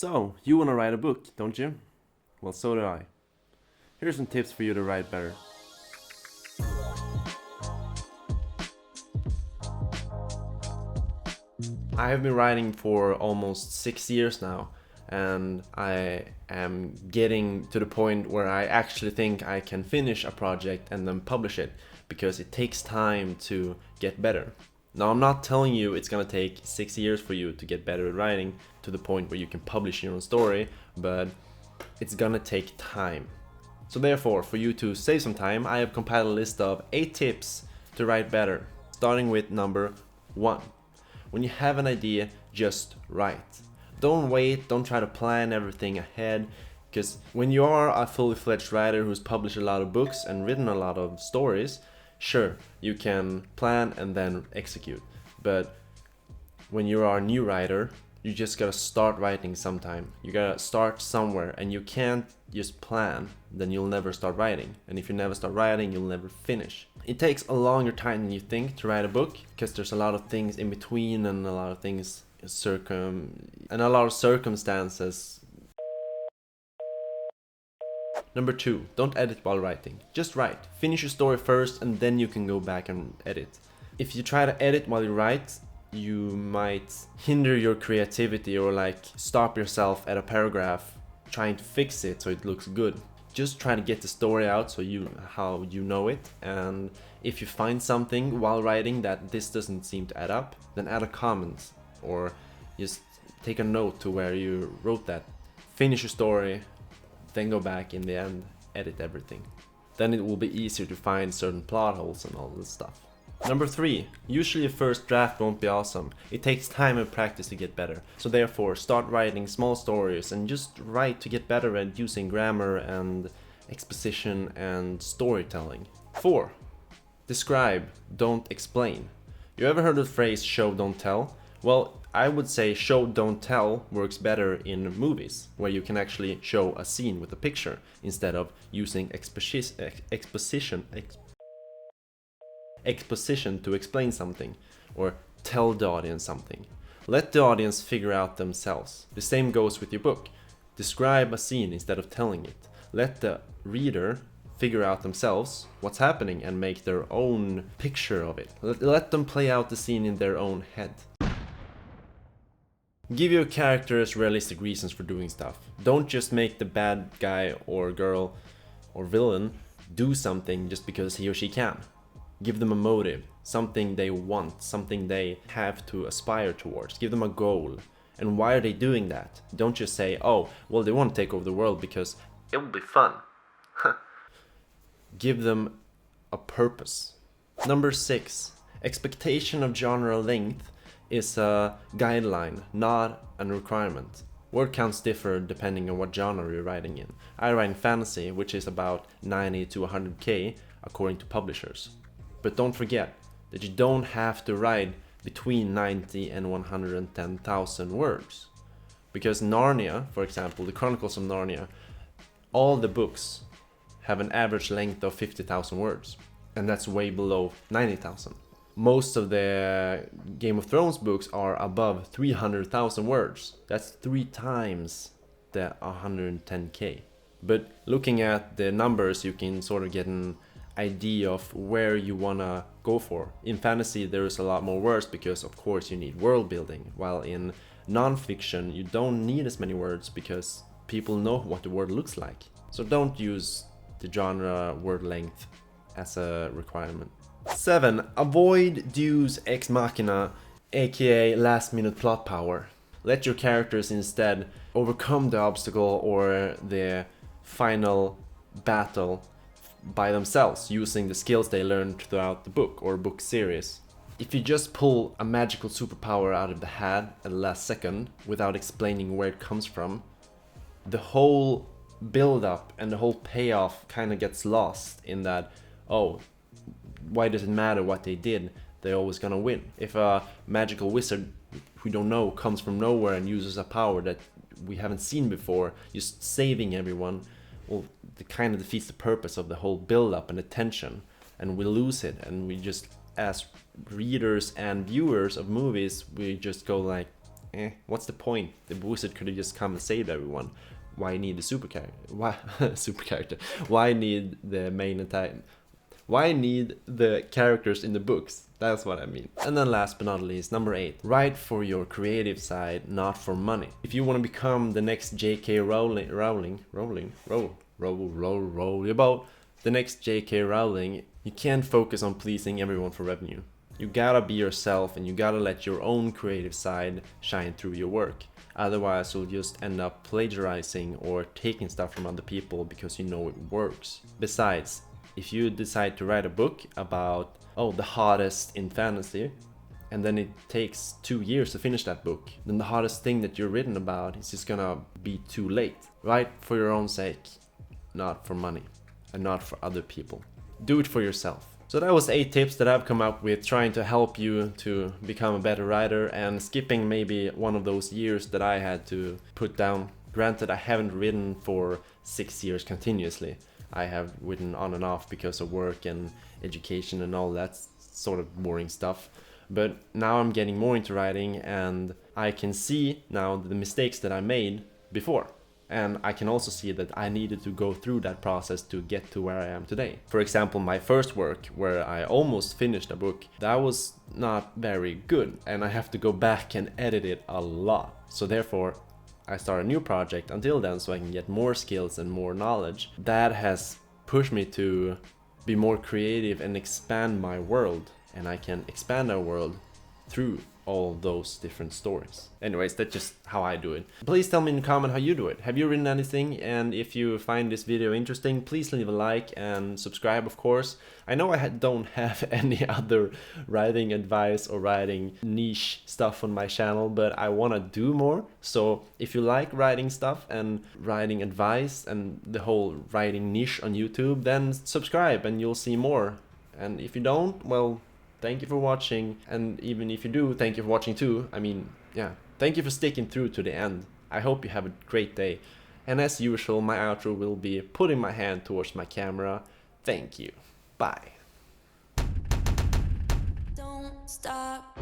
So, you want to write a book, don't you? Well, so do I. Here's some tips for you to write better. I have been writing for almost 6 years now, and I am getting to the point where I actually think I can finish a project and then publish it, because it takes time to get better. Now, I'm not telling you it's gonna take 6 years for you to get better at writing to the point where you can publish your own story, but it's gonna take time. So therefore, for you to save some time, I have compiled a list of 8 tips to write better, starting with number 1. When you have an idea, just write. Don't wait, don't try to plan everything ahead, because when you are a fully fledged writer who's published a lot of books and written a lot of stories, sure, you can plan and then execute. But when you are a new writer, you just gotta start writing sometime. You gotta start somewhere, and you can't just plan, then you'll never start writing. And if you never start writing, you'll never finish. It takes a longer time than you think to write a book, because there's a lot of things in between and a lot of things and a lot of circumstances. Number 2, don't edit while writing. Just write. Finish your story first and then you can go back and edit. If you try to edit while you write, you might hinder your creativity or stop yourself at a paragraph trying to fix it so it looks good. Just try to get the story out so how you know it, and if you find something while writing that this doesn't seem to add up, then add a comment or just take a note to where you wrote that. Finish your story, then go back in the end, edit everything. Then it will be easier to find certain plot holes and all this stuff. Number 3, usually a first draft won't be awesome. It takes time and practice to get better. So therefore, start writing small stories and just write to get better at using grammar and exposition and storytelling. 4, describe, don't explain. You ever heard of the phrase show, don't tell? Well, I would say show, don't tell works better in movies, where you can actually show a scene with a picture instead of using exposition to explain something or tell the audience something. Let the audience figure out themselves. The same goes with your book. Describe a scene instead of telling it. Let the reader figure out themselves what's happening and make their own picture of it. Let them play out the scene in their own head. Give your characters realistic reasons for doing stuff. Don't just make the bad guy or girl or villain do something just because he or she can. Give them a motive, something they want, something they have to aspire towards. Give them a goal. And why are they doing that? Don't just say, oh, well, they want to take over the world because it will be fun. Give them a purpose. Number 6, expectation of genre length is a guideline, not a requirement. Word counts differ depending on what genre you're writing in. I write in fantasy, which is about 90 to 100k according to publishers. But don't forget that you don't have to write between 90 and 110,000 words. Because Narnia, for example, the Chronicles of Narnia, all the books have an average length of 50,000 words. And that's way below 90,000. Most of the Game of Thrones books are above 300,000 words. That's 3 times the 110k. But looking at the numbers, you can sort of get an idea of where you wanna go for. In fantasy, there is a lot more words because, of course, you need world building. While in non-fiction, you don't need as many words because people know what the word looks like. So don't use the genre word length as a requirement. 7. Avoid deus ex machina, aka last minute plot power. Let your characters instead overcome the obstacle or the final battle by themselves, using the skills they learned throughout the book or book series. If you just pull a magical superpower out of the hat at the last second without explaining where it comes from, the whole build up and the whole payoff kind of gets lost in that, oh, why does it matter what they did? They're always gonna win. If a magical wizard who don't know comes from nowhere and uses a power that we haven't seen before, just saving everyone, well, it kind of defeats the purpose of the whole build up and the tension, and we lose it, and we just, as readers and viewers of movies, we just go like, what's the point? The wizard could have just come and saved everyone. Why need the super character? Why super character? Why need the main attack? Why need the characters in the books? That's what I mean. And then last but not least, number 8. Write for your creative side, not for money. If you want to become the next J.K. Rowling, the next J.K. Rowling, you can't focus on pleasing everyone for revenue. You gotta be yourself and you gotta let your own creative side shine through your work. Otherwise you'll just end up plagiarizing or taking stuff from other people because you know it works. Besides, if you decide to write a book about, the hottest in fantasy, and then it takes 2 years to finish that book, then the hottest thing that you're written about is just gonna be too late. Write for your own sake, not for money, and not for other people. Do it for yourself. So that was 8 tips that I've come up with trying to help you to become a better writer, and skipping maybe one of those years that I had to put down. Granted, I haven't written for 6 years continuously. I have written on and off because of work and education and all that sort of boring stuff. But now I'm getting more into writing, and I can see now the mistakes that I made before. And I can also see that I needed to go through that process to get to where I am today. For example, my first work, where I almost finished a book, that was not very good, and I have to go back and edit it a lot. So therefore, I start a new project until then so I can get more skills and more knowledge. That has pushed me to be more creative and expand my world, and I can expand our world through all those different stories. Anyways, that's just how I do it. Please tell me in the comment how you do it. Have you written anything? And if you find this video interesting, please leave a like and subscribe, of course. I know I don't have any other writing advice or writing niche stuff on my channel, but I want to do more. So if you like writing stuff and writing advice and the whole writing niche on YouTube, then subscribe and you'll see more. And if you don't, well, thank you for watching, and even if you do, thank you for watching too. I mean, yeah, thank you for sticking through to the end. I hope you have a great day. And as usual, my outro will be putting my hand towards my camera. Thank you. Bye. Don't stop.